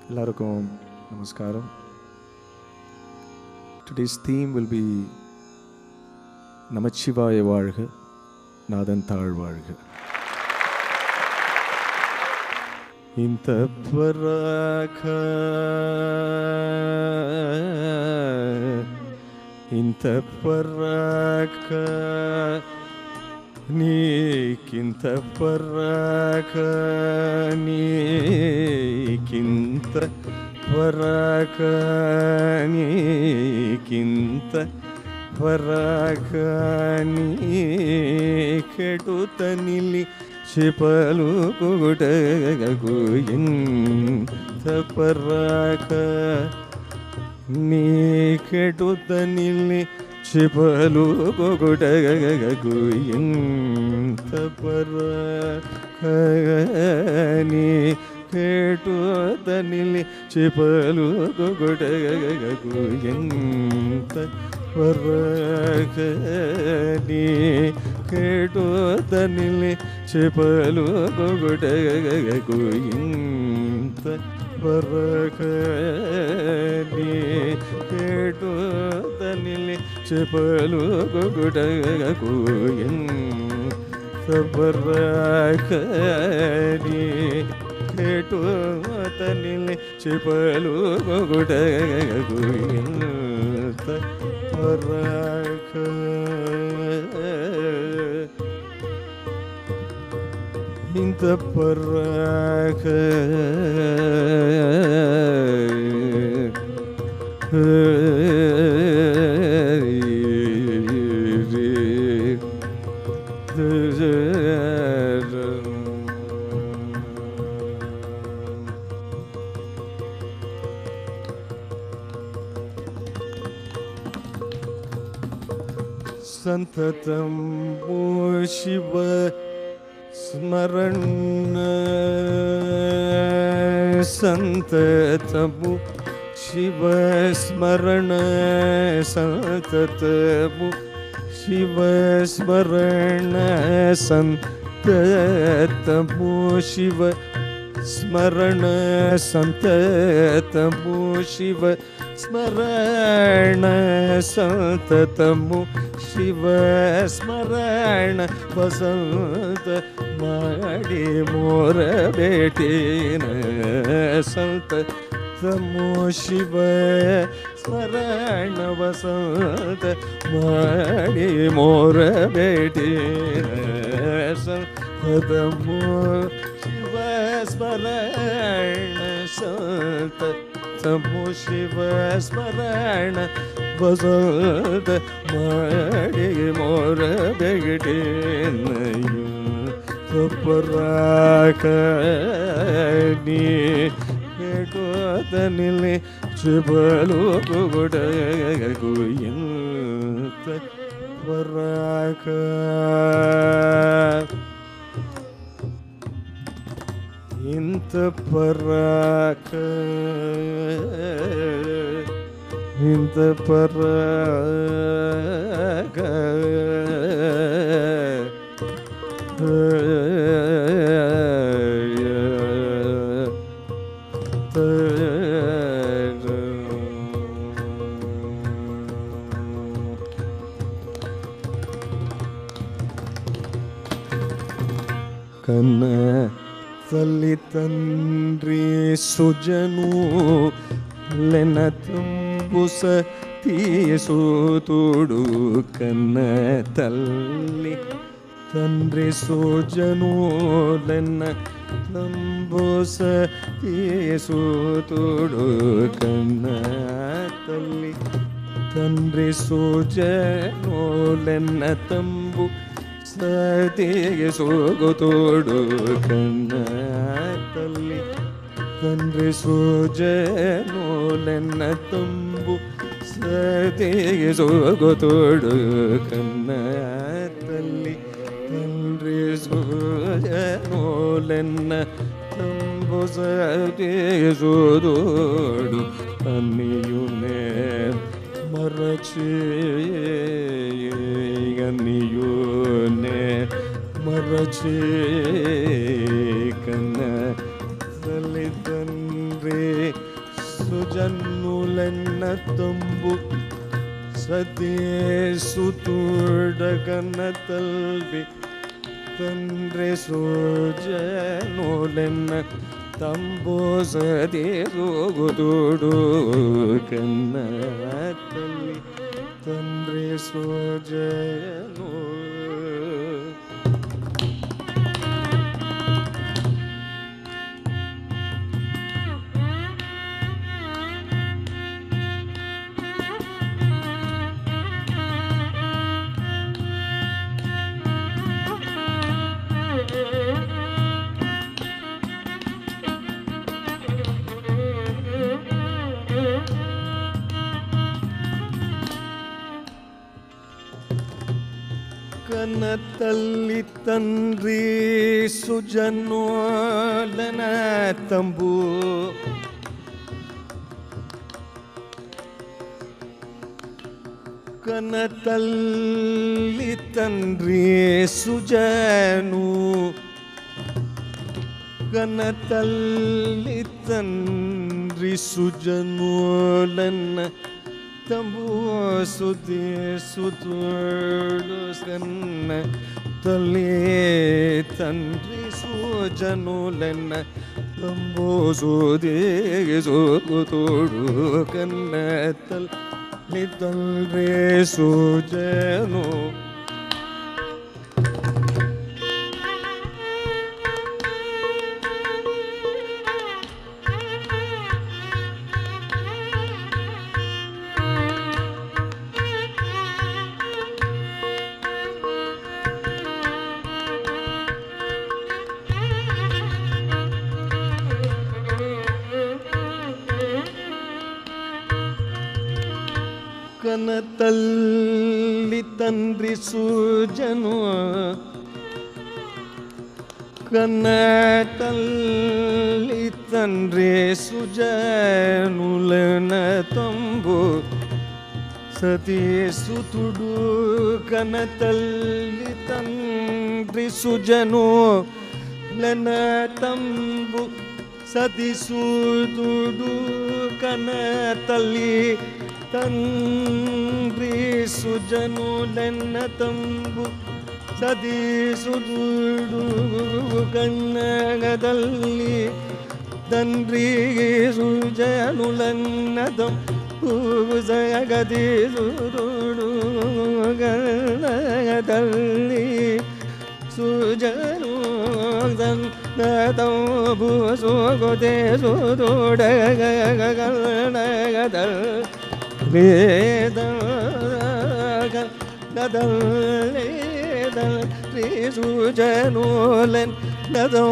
எல்லாருக்கும் நமஸ்காரம். Today's theme will be நமச்சிவாய வாழ்க, நாதன் தாழ் வாழ்க. இந்த பராக இந்த பராக ನೀಕಿಂತ ಪರಾಕ ನೀಕಿಂತ ಪರಾಕ ನೀಕಿಂತ ಪರಾಕ ನೀ ಕೆಡುತ್ತ ನಿಲ್ಲಿ ಶಿಪಲು ಕುಗುಟಗು ಇಂತ ಪರಾಕ ನೀ ಕೆಡುತ್ತ ನಿಲ್ಲಿ ಶಿಪಲು ಗೊಗುಟಗು ಇಂತ ಪರಾಕನಿ ಕೇಟುತ್ತ ನಿಲ್ಲಿ ಶಿಪಲು ಗೊಗುಟಗು ಇಂತ ಪರಾಕನಿ ಕೇಟುತ್ತ ನಿಲ್ಲಿ ಶಿಪಲು ಗೊಗುಟಗು ಇಂತ ಪರಾಕನಿ ಕೇಟುತ್ತ ನಿಲ್ಲಿ ಶಿಪಲು ಗೊಗುಟಗು ಇಂತ ಪರಾಕನಿ ಕೇಟುತ್ತ ನಿಲ್ಲಿ ಶಿಪಲು ಗೊಗುಟಗು ಇಂತ ಪರಾಕ ಇಂತ ಪರಾಕ ಸಂತತಂ ಓ ಶಿವ ಸ್ಮರಣ ಸಂತತಮು ಶಿವ ಸ್ಮರಣ ಸಂತತಮು ಶಿವ ಸ್ಮರಣ ಸಂತತಮು ಶಿವ ಸ್ಮರಣ ಸಂತತಮು ಶಿವ ಸ್ಮರಣ ಸಂತತಮು ಶಿವ ಸ್ಮರಣ ವಸಂತ ಮಾಡಿ ಮೋರ ಬೇಟೇನ ಸಂತತಮು ಶಿವ ಸ್ಮರಣ ವಸಂತ ಮಾಡಿ ಮೋರ ಬೇಟೇನ ಸಂತತಮು ಶಿವ ಸ್ಮರಣ ಸಂತತಮು ಶಿವ ಸ್ಮರಣ ವಸಂತ ಮಾಡಿ ಮೋರ ಬೆಗಟೇನಯ್ಯ ಪರಾಕನಿ ಕೇಟುತ್ತ ನಿಲ್ಲಿ ಶಿಪಲು ಗೊಗುಟಗು ಇಂತ ಪರಾಕ ಇಂತ ಪರಾಕ ಇಂತ ಪರಾಕ ಕನ್ನ ತಲ್ಲಿ ತಂದ್ರಿ ಸುಜನು ಲೆನ ತುಂಬುಸ ತೀಸೂತುಡು ಕನ್ನ ತಲ್ಲಿ ತಂದ್ರಿ ಸುಜನು ಲೆನ್ನ ತುಂಬುಸ ತೀಸೂತುಡು ಕನ್ನ ತಲ್ಲಿ ತಂದ್ರಿ ಸುಜನು ಲೆನ್ನ ತಂಬು ಸತಿಗೆ ಸೋಗುತೋಡು ಕನ್ನ ತಲ್ಲಿ ತಂದ್ರಿ ಸೋಜನೋಲೆನ್ನ ತುಂಬು ಸತಿಗೆ ಸೋಗುತೋಡು ಕನ್ನ ತಲ್ಲಿ ತಂದ್ರಿ ಸೋಜನೋಲೆನ್ನ ತುಂಬು ಸತಿಗೆ ಸೋದೋಡು ಅನ್ನಿಯುನೇ ಮರಚಿ ಗನ್ನಿಯೂನೆ ಮರಚಿ ಕನ್ನ ಸಲಿತಂದ್ರಿ ತಂದ್ರೆ ಸುಜನ್ನುಲೆನ್ನ ತಂಬು ಸದೇ ಸುತೂಡಗನ ತಲ್ವಿ ತಂದ್ರೆ ಸುಜನ್ನುಲೆನ್ನ ತಂಬು ಸದೇ ಸೋಗುದೂಡು ಕನ್ನ ತಲ್ವಿ ತಂದ್ರೆ ಸುಜನು ಕನತಲ್ಲಿ ತಂದ್ರಿ ಸುಜನ್ನುಲನ ತಂಬು ಕನತಲ್ಲಿ ತಂದ್ರಿ ಸುಜನು ಕನತಲ್ಲಿ ತಂದ್ರಿ ಸುಜನ್ನುಲನ ತಂಬು ಸುದ್ದಿ ಸುತ್ತುಳು ಸನ್ನ ತಲ್ಲಿ ತಂದ್ರಿ ಸುಜನುಲೆನ್ನ ತಂಬು ಸುದಿ ಸುತ್ತುಳು ಕನ್ನ ತಲ್ಲಿ ತಂದ್ರಿ ಸುಜನು ಕನತಲ್ಲಿ ತಂದ್ರಿ ಸುಜನು ಕನತಲ್ಲಿ ತಂದ್ರಿ ಸುಜನುಲನ ತಂಬು ಸತಿ ಸುತುಡು ಕನತಲ್ಲಿ ತಂದ್ರಿ ಸುಜನು ಲನ ತಂಬು ಸತಿ ಸುತುಡು ಕನತಲ್ಲಿ ತಂದ್ರಿ ಸುಜನುಲೆನ್ನ ತಂಬು ಸದಿ ಸುದುಡು ಕನ್ನಗದಲ್ಲಿ ತಂದ್ರಿ ಸುಜನುಲೆನ್ನ ತಂಬು ಸಗದಿ ಸುದುಡು ಕನ್ನಗದಲ್ಲಿ ಸುಜನು ತಂಬು ಸುಗೋದೆ ಸುದುಡ ಕನ್ನಗದಲ್ಲಿ ವೇದ ಶ್ರೀ ಸುಜನುಲೆನ್ ನದೋ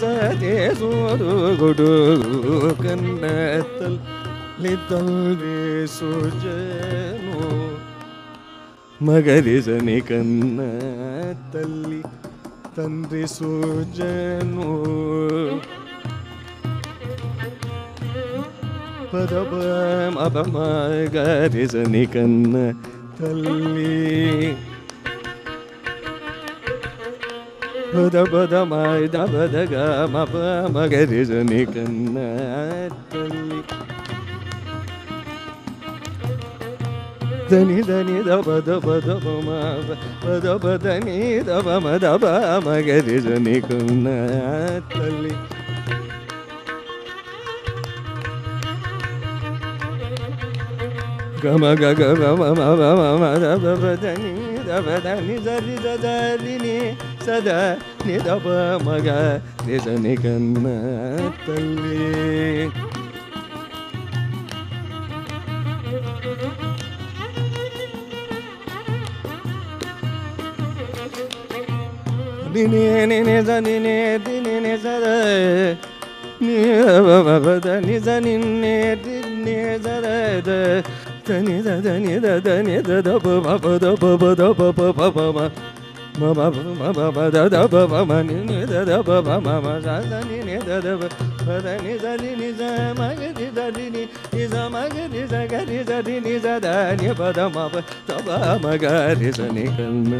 ಸದೇ ಸುದುಡು ಕನ್ನತಲ್ಲಿ ತಂದ್ರಿ ಸುಜನು ಮಗರಿಸನಿ ಕನ್ನ ತಲ್ಲಿ ತಂದ್ರಿ ಸುಜನು ಪದಪ ಮಪ ಗರಿಸನಿ ಕನ್ನ ತಲ್ಲಿ ಪದ ಪದ ಮಾಯ್ದ ಪದಗ ಮಪ ಮಗರಿಸನಿ ಕನ್ನ ತಲ್ಲಿ ಧನಿ ಧನಿ ದಪ ದಪ ದಪ ಪದ ಪದ ನೀ ದಪ ಮದಪ ಮಗರಿಸನಿ ಕನ್ನ ತಲ್ಲಿ ಗಮ ಗಗ ಗಮ ಮಮ ಮಮ ದಪ ಧನಿ ದಪ ಧನಿ ಸರಿ ಸದನಿ ಸದಾ ನಿದಪ ಮಗ ನಿಸನಿ ಕನ್ನ ತಲ್ಲಿ ದಿನೇ ನಿನೆ ಸನಿನೆ ದಿನೇ ಸದ ನಿ ಸನಿನೆ ದಿನೇ ಸದ ಧನಿ ಧನಿ ಧನಿ ದಪ ಮಪ ದಪ ದಪ ಪಪ ಮಮ ಮಮ ದಪ ಮಮ ನಿ ದಪ ಮಮ ಸನಿ ನಿ ದಪ ಧನಿ ಧನಿ ನಿ ಸ ಮಗ ನಿ ಧನಿ ನಿ ಸ ಮಗ ನಿ ಸ ಗರಿ ಧನಿ ನಿ ಸ ಧನಿ ಪದ ಮಪ ತಪ ಮಗ ರಿ ಸನಿ ಕನ್ನ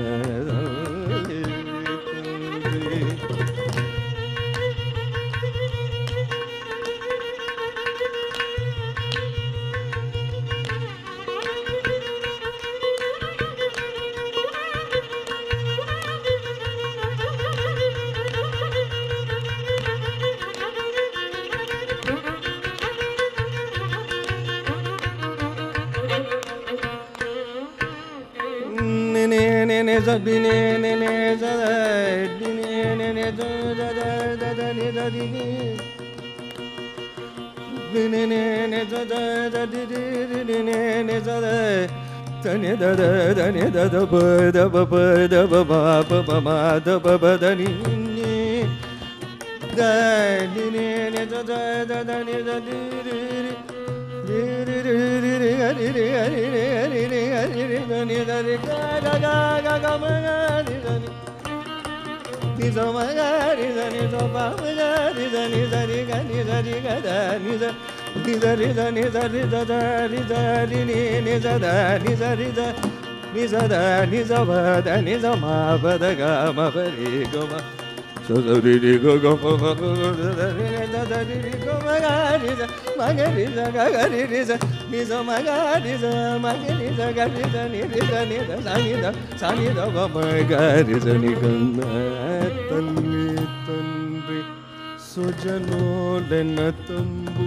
సుజనోలెన తంబు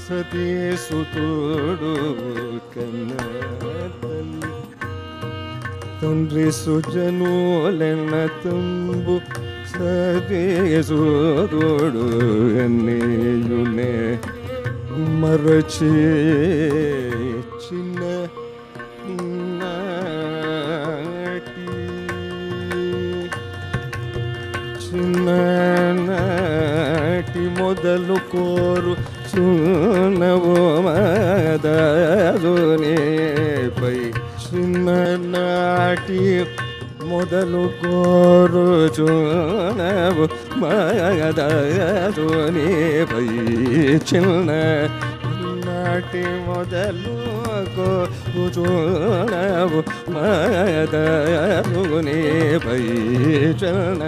సతీ సుతుడు కన్న తల్లి తండ్రి సుజనోలెన తంబు సతీ సుతుడు ఎన్నియునే మరచి చిన్న చిన్ననాటి మొదలు కోరు చున్నవు మదరునిపై చిన్ననాటి మొదలు కోరు చున్నవు మదరునిపై చిన్న నాటి మొదలు కోరుచున్నవు మదరునిపై చిన్న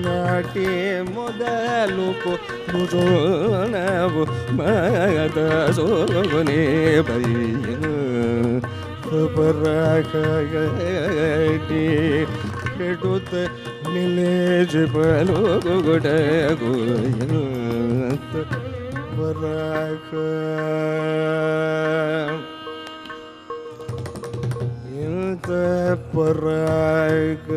నాటి మొదలు కోరుచున్నవు మదరునిపై పరాకగటి ಕೆಡುತ್ತ ನಿಲೇಜ್ ಬಲುಗುಡಗು ಪರಾಕ ಇಂತ ಪರಾಕ